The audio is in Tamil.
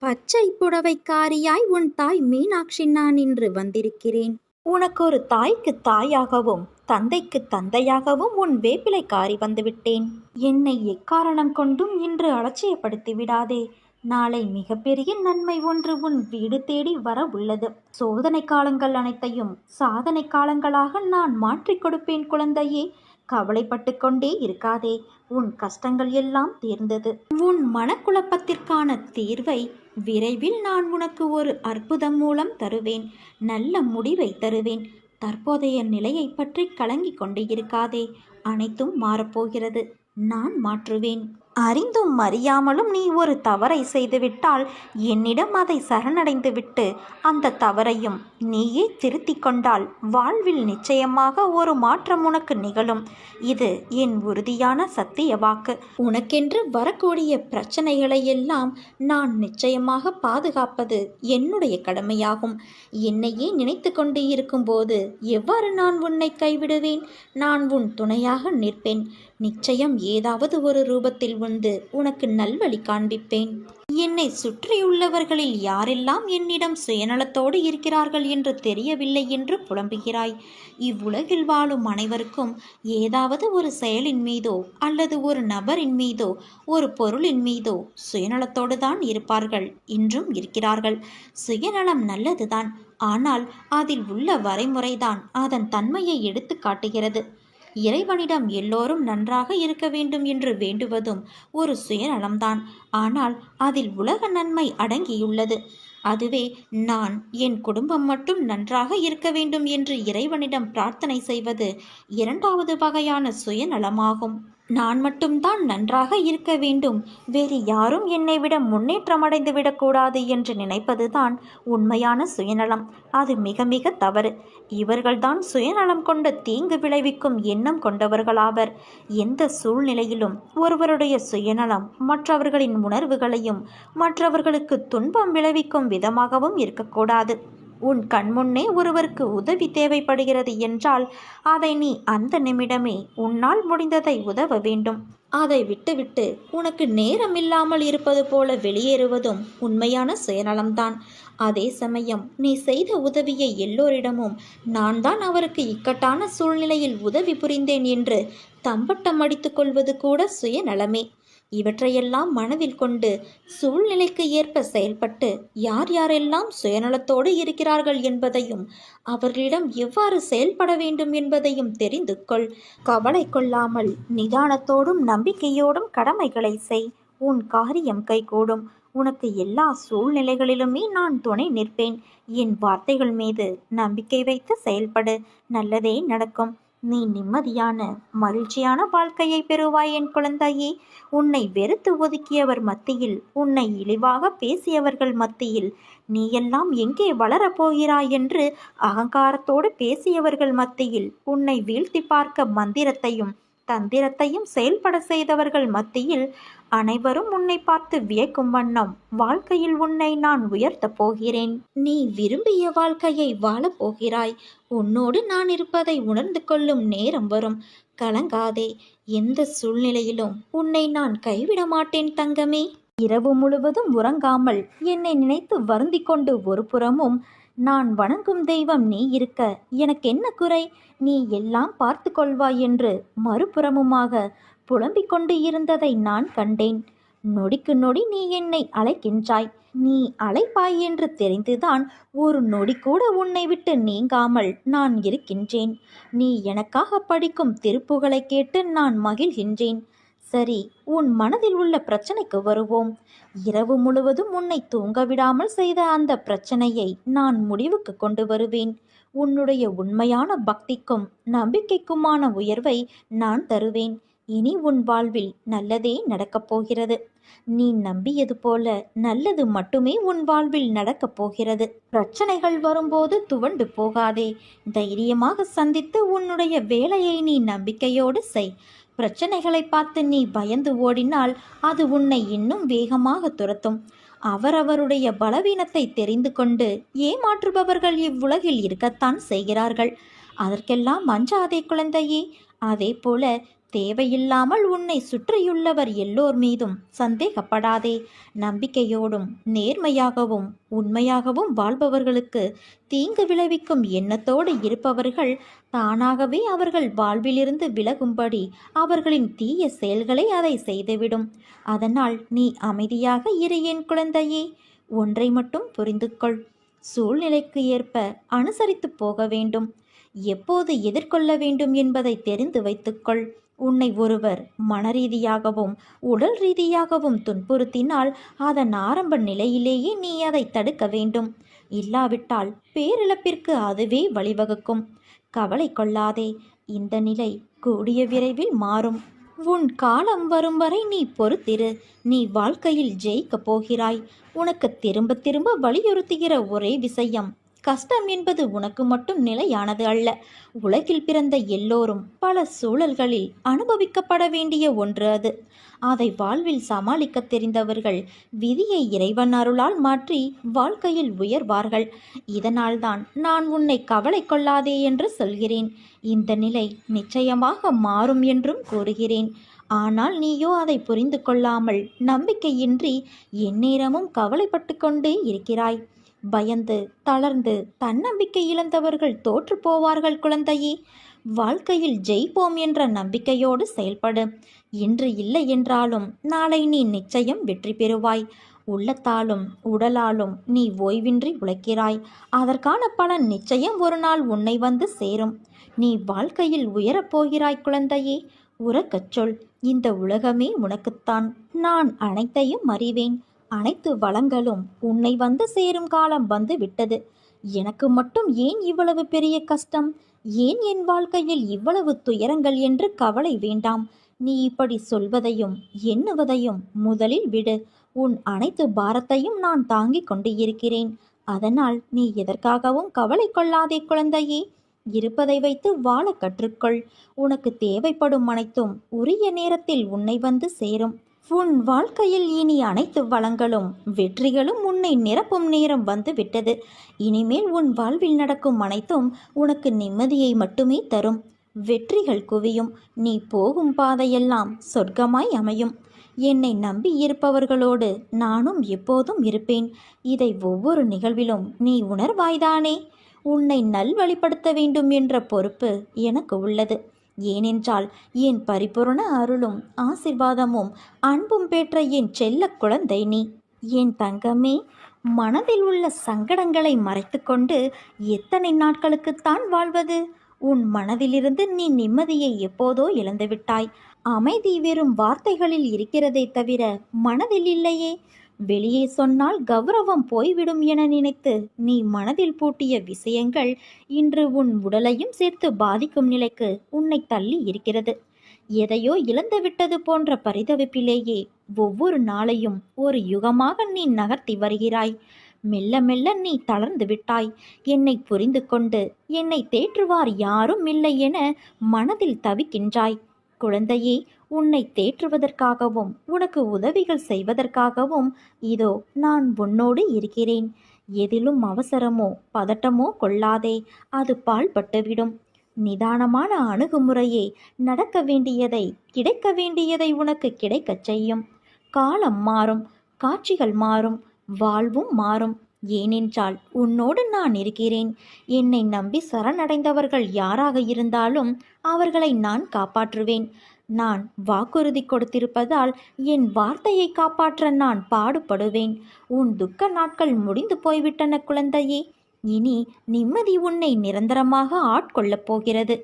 பச்சை புடவைக்காரியாய் உன் தாய் மீனாட்சி நான் இன்று வந்திருக்கிறேன். உனக்கு ஒரு தாய்க்கு தாயாகவும் தந்தைக்கு தந்தையாகவும் உன் வேப்பிலைக்காரி வந்துவிட்டேன். என்னை எக்காரணம் கொண்டும் இன்று அலட்சியப்படுத்தி விடாதே. நாளை மிகப்பெரிய நன்மை ஒன்று உன் வீடு தேடி வர உள்ளது. சோதனை காலங்கள் அனைத்தையும் சாதனை காலங்களாக நான் மாற்றிக் கொடுப்பேன் குழந்தையே. கவலைப்பட்டு கொண்டே இருக்காதே. உன் கஷ்டங்கள் எல்லாம் தீர்ந்தது. உன் மனக்குழப்பத்திற்கான தீர்வை விரைவில் நான் உனக்கு ஒரு அற்புதம் மூலம் தருவேன். நல்ல முடிவை தருவேன். தற்போதைய நிலையை பற்றி கலங்கிக் கொண்டே இருக்காதே. அனைத்தும் மாறப்போகிறது. நான் மாற்றுவேன். அறிந்தும் அறியாமலும் நீ ஒரு தவறை செய்துவிட்டால் என்னிடம் அதை சரணடைந்து விட்டு அந்த தவறையும் நீயே திருத்தி கொண்டால் வாழ்வில் நிச்சயமாக ஒரு மாற்றம் உனக்கு நிகழும். இது என் உறுதியான சத்திய வாக்கு. உனக்கென்று வரக்கூடிய பிரச்சனைகளை எல்லாம் நான் நிச்சயமாக பாதுகாப்பது என்னுடைய கடமையாகும். என்னையே நினைத்து கொண்டு இருக்கும்போது எவ்வாறு நான் உன்னை கைவிடுவேன்? நான் உன் துணையாக நிற்பேன். நிச்சயம் ஏதாவது ஒரு ரூபத்தில் வந்து உனக்கு நல்வழி காண்பிப்பேன். என்னை சுற்றியுள்ளவர்களில் யாரெல்லாம் என்னிடம் சுயநலத்தோடு இருக்கிறார்கள் என்று தெரியவில்லை என்று புலம்புகிறாய். இவ்வுலகில் வாழும் அனைவருக்கும் ஏதாவது ஒரு செயலின் மீதோ அல்லது ஒரு நபரின் மீதோ ஒரு பொருளின் மீதோ சுயநலத்தோடு தான் இருப்பார்கள். இன்றும் இருக்கிறார்கள். சுயநலம் நல்லதுதான். ஆனால் அதில் உள்ள வரைமுறைதான் அதன் தன்மையை எடுத்து காட்டுகிறது. இறைவனிடம் எல்லோரும் நன்றாக இருக்க வேண்டும் என்று வேண்டுவதும் ஒரு சுயநலம்தான். ஆனால் அதில் உலக நன்மை அடங்கியுள்ளது. அதுவே நான் என் குடும்பம் மட்டும் நன்றாக இருக்க வேண்டும் என்று இறைவனிடம் பிரார்த்தனை செய்வது இரண்டாவது வகையான சுயநலமாகும். நான் மட்டும்தான் நன்றாக இருக்க வேண்டும், வேறு யாரும் என்னை விட முன்னேற்றம் அடைந்து விடக்கூடாது என்று நினைப்பதுதான் உண்மையான சுயநலம். அது மிக மிக தவறு. இவர்கள்தான் சுயநலம் கொண்ட தீங்கு விளைவிக்கும் எண்ணம் கொண்டவர்களாவர். எந்த சூழ்நிலையிலும் ஒருவருடைய சுயநலம் மற்றவர்களின் உணர்வுகளையும் மற்றவர்களுக்கு துன்பம் விளைவிக்கும் விதமாகவும் இருக்கக்கூடாது. உன் கண்முன்னே ஒருவருக்கு உதவி தேவைப்படுகிறது என்றால் அதை நீ அந்த நிமிடமே உன்னால் முடிந்ததை உதவ வேண்டும். அதை விட்டுவிட்டு உனக்கு நேரம் இல்லாமல் இருப்பது போல வெளியேறுவதும் உண்மையான சுயநலம்தான். அதே சமயம் நீ செய்த உதவியை எல்லோரிடமும் நான் தான் அவருக்கு இக்கட்டான சூழ்நிலையில் உதவி புரிந்தேன் என்று தம்பட்டம் அடித்துக் கொள்வது கூட சுயநலமே. இவற்றையெல்லாம் மனதில் கொண்டு சூழ்நிலைக்கு ஏற்ப செயல்பட்டு யார் யாரெல்லாம் சுயநலத்தோடு இருக்கிறார்கள் என்பதையும் அவர்களிடம் எவ்வாறு செயல்பட வேண்டும் என்பதையும் தெரிந்து கொள். கவலை கொள்ளாமல் நிதானத்தோடும் நம்பிக்கையோடும் கடமைகளை செய். உன் காரியம் கைகூடும். உனக்கு எல்லா சூழ்நிலைகளிலுமே நான் துணை நிற்பேன். என் வார்த்தைகள் மீது நம்பிக்கை வைத்து செயல்படு. நல்லதே நடக்கும். நீ நிம்மதியான மகிழ்ச்சியான வாழ்க்கையை பெறுவாய் என் குழந்தையே. உன்னை வெறுத்து ஒதுக்கியவர் மத்தியில், உன்னை இழிவாக பேசியவர்கள் மத்தியில் நீ எல்லாம் எங்கே வளரப்போகிறாய் என்று அகங்காரத்தோடு பேசியவர்கள் மத்தியில், உன்னை வீழ்த்தி பார்க்க மந்திரத்தையும் தந்திரத்தையும் செயல்பட செய்தவர்கள் மத்தியில் அனைவரும் உன்னை பார்த்து வியக்கும் வண்ணம் வாழ்க்கையில் உன்னை நான் உயர்த்தப் போகிறேன். நீ விரும்பிய வாழ்க்கையை வாழப் போகிறாய். உன்னோடு நான் இருப்பதை உணர்ந்து கொள்ளும் நேரம் வரும். கலங்காதே. எந்த சூழ்நிலையிலும் உன்னை நான் கைவிட மாட்டேன் தங்கமே. இரவு முழுவதும் உறங்காமல் என்னை நினைத்து வருந்தி கொண்டு ஒரு புறமும் நான் வணங்கும் தெய்வம் நீ இருக்க எனக்கு என்ன குறை, நீ எல்லாம் பார்த்து கொள்வாய் என்று மறுபுறமுமாக புலம்பிக் கொண்டு இருந்ததை நான் கண்டேன். நொடிக்கு நொடி நீ என்னை அழைக்கின்றாய். நீ அழைப்பாய் என்று தெரிந்துதான் ஒரு நொடி கூட உன்னை விட்டு நீங்காமல் நான் இருக்கின்றேன். நீ எனக்காக படிக்கும் திருப்புகளை கேட்டு நான் மகிழ்கின்றேன். சரி, உன் மனதில் உள்ள பிரச்சனைக்கு வருவோம். இரவு முழுவதும் உன்னை தூங்க விடாமல் செய்த அந்த பிரச்சனையை நான் முடிவுக்கு கொண்டு வருவேன். உன்னுடைய உண்மையான பக்திக்கும் நம்பிக்கைக்குமான உயர்வை நான் தருவேன். இனி உன் வாழ்வில் நல்லதே நடக்கப் போகிறது. நீ நம்பியது போல நல்லது மட்டுமே உன் வாழ்வில் நடக்கப் போகிறது. பிரச்சனைகள் வரும்போது துவண்டு போகாதே. தைரியமாக சந்தித்து உன்னுடைய வேலையை நீ நம்பிக்கையோடு செய். பிரச்சனைகளை பார்த்து நீ பயந்து ஓடினால் அது உன்னை இன்னும் வேகமாக துரத்தும். அவரவருடைய பலவீனத்தை தெரிந்து கொண்டு ஏமாற்றுபவர்கள் இவ்வுலகில் இருக்கத்தான் செய்கிறார்கள். அதற்கெல்லாம் அஞ்சாதே குழந்தையே. அதே போல தேவையில்லாமல் உன்னை சுற்றியுள்ளவர் எல்லோர் மீதும் சந்தேகப்படாதே. நம்பிக்கையோடும் நேர்மையாகவும் உண்மையாகவும் வாழ்பவர்களுக்கு தீங்கு விளைவிக்கும் எண்ணத்தோடு இருப்பவர்கள் தானாகவே அவர்கள் வாழ்விலிருந்து விலகும்படி அவர்களின் தீய செயல்களை அதை செய்துவிடும். அதனால் நீ அமைதியாக இரு என் குழந்தையே. ஒன்றை மட்டும் புரிந்து கொள். சூழ்நிலைக்கு ஏற்ப அனுசரித்து போக வேண்டும். எப்போது எதிர்கொள்ள வேண்டும் என்பதை தெரிந்து வைத்துக்கொள். உன்னை ஒருவர் மனரீதியாகவும் உடல் ரீதியாகவும் துன்புறுத்தினால் அதன் ஆரம்ப நிலையிலேயே நீ அதை தடுக்க வேண்டும். இல்லாவிட்டால் பேரிழப்பிற்கு அதுவே வழிவகுக்கும். கவலை கொள்ளாதே. இந்த நிலை கூடிய விரைவில் மாறும். உன் காலம் வரும் வரை நீ பொறுத்திரு. நீ வாழ்க்கையில் ஜெயிக்கப் போகிறாய். உனக்கு திரும்ப திரும்ப வலியுறுத்துகிற ஒரே விஷயம், கஷ்டம் என்பது உனக்கு மட்டும் நிலையானது அல்ல. உலகில் பிறந்த எல்லோரும் பல சூழல்களில் அனுபவிக்கப்பட வேண்டிய ஒன்று அது. அதை வாழ்வில் சமாளிக்க தெரிந்தவர்கள் விதியை இறைவன் அருளால் மாற்றி வாழ்க்கையில் உயர்வார்கள். இதனால்தான் நான் உன்னை கவலை கொள்ளாதே என்று சொல்கிறேன். இந்த நிலை நிச்சயமாக மாறும் என்றும் கூறுகிறேன். ஆனால் நீயோ அதை புரிந்து கொள்ளாமல் நம்பிக்கையின்றி எந்நேரமும் கவலைப்பட்டு கொண்டே இருக்கிறாய். பயந்து தளர்ந்து தன்னம்பிக்கை இழந்தவர்கள் தோற்று போவார்கள் குழந்தையே. வாழ்க்கையில் ஜெயிப்போம் என்ற நம்பிக்கையோடு செயல்படு. இன்று இல்லை என்றாலும் நாளை நீ நிச்சயம் வெற்றி பெறுவாய். உள்ளத்தாலும் உடலாலும் நீ ஓய்வின்றி உழைக்கிறாய். அதற்கான பலன் நிச்சயம் ஒரு நாள் உன்னை வந்து சேரும். நீ வாழ்க்கையில் உயரப்போகிறாய் குழந்தையே. உறக்கச் சொல். இந்த உலகமே உனக்குத்தான். நான் அனைத்தையும் அறிவேன். அனைத்து வளங்களும் உன்னை வந்து சேரும் காலம் வந்து விட்டது. எனக்கு மட்டும் ஏன் இவ்வளவு பெரிய கஷ்டம், ஏன் என் வாழ்க்கையில் இவ்வளவு துயரங்கள் என்று கவலை வேண்டாம். நீ இப்படி சொல்வதையும் எண்ணுவதையும் முதலில் விடு. உன் அனைத்து பாரத்தையும் நான் தாங்கிக் கொண்டு இருக்கிறேன். அதனால் நீ எதற்காகவும் கவலை கொள்ளாதே குழந்தையே. இருப்பதை வைத்து வாழ கற்றுக்கொள். உனக்கு தேவைப்படும் அனைத்தும் உரிய நேரத்தில் உன்னை வந்து சேரும். உன் வாழ்க்கையில் இனி அனைத்து வளங்களும் வெற்றிகளும் உன்னை நிரப்பும் நேரம் வந்து விட்டது. இனிமேல் உன் வாழ்வில் நடக்கும் அனைத்தும் உனக்கு நிம்மதியை மட்டுமே தரும். வெற்றிகள் குவியும். நீ போகும் பாதையெல்லாம் சொர்க்கமாய் அமையும். என்னை நம்பி இருப்பவர்களோடு நானும் எப்போதும் இருப்பேன். இதை ஒவ்வொரு நிகழ்விலும் நீ உணர்வாய்தானே. உன்னை நல்வழிப்படுத்த வேண்டும் என்ற பொறுப்பு எனக்கு உள்ளது. ஏனென்றால் என் பரிபூரண அருளும் ஆசிர்வாதமும் அன்பும் பெற்ற என் செல்ல குழந்தை நீ. என் தங்கமே, மனதில் உள்ள சங்கடங்களை மறைத்து கொண்டு எத்தனை நாட்களுக்குத்தான் வாழ்வது? உன் மனதிலிருந்து நீ நிம்மதியை எப்போதோ இழந்துவிட்டாய். அமைதி வெறும் வார்த்தைகளில் இருக்கிறதே தவிர மனதில் இல்லையே. வெளியே சொன்னால் கௌரவம் போய்விடும் என நினைத்து நீ மனதில் பூட்டிய விஷயங்கள் இன்று உன் உடலையும் சேர்த்து பாதிக்கும் நிலைக்கு உன்னை தள்ளி இருக்கிறது. எதையோ இழந்துவிட்டது போன்ற பரிதவிப்பிலேயே ஒவ்வொரு நாளையும் ஒரு யுகமாக நீ நகர்த்தி வருகிறாய். மெல்ல மெல்ல நீ தளர்ந்து விட்டாய். என்னை புரிந்து கொண்டு என்னை தேற்றுவார் யாரும் இல்லை என மனதில் தவிக்கின்றாய். குழந்தையே, உன்னை தேற்றுவதற்காகவும் உனக்கு உதவிகள் செய்வதற்காகவும் இதோ நான் உன்னோடு இருக்கிறேன். எதிலும் அவசரமோ பதட்டமோ கொள்ளாதே. அது பாழ்பட்டுவிடும். நிதானமான அணுகுமுறையே நடக்க வேண்டியதை கிடைக்க வேண்டியதை உனக்கு கிடைக்கச் செய்யும். காலம் மாறும், காட்சிகள் மாறும், வாழ்வும் மாறும். ஏனென்றால் உன்னோடு நான் இருக்கிறேன். என்னை நம்பி சரணடைந்தவர்கள் யாராக இருந்தாலும் அவர்களை நான் காப்பாற்றுவேன். நான் வாக்குறுதி கொடுத்திருப்பதால் என் வார்த்தையை காப்பாற்ற நான் பாடுபடுவேன். உன் துக்க நாட்கள் முடிந்து போய்விட்டன குழந்தையே. இனி நிம்மதி உன்னை நிரந்தரமாக ஆட்கொள்ளப் போகிறது.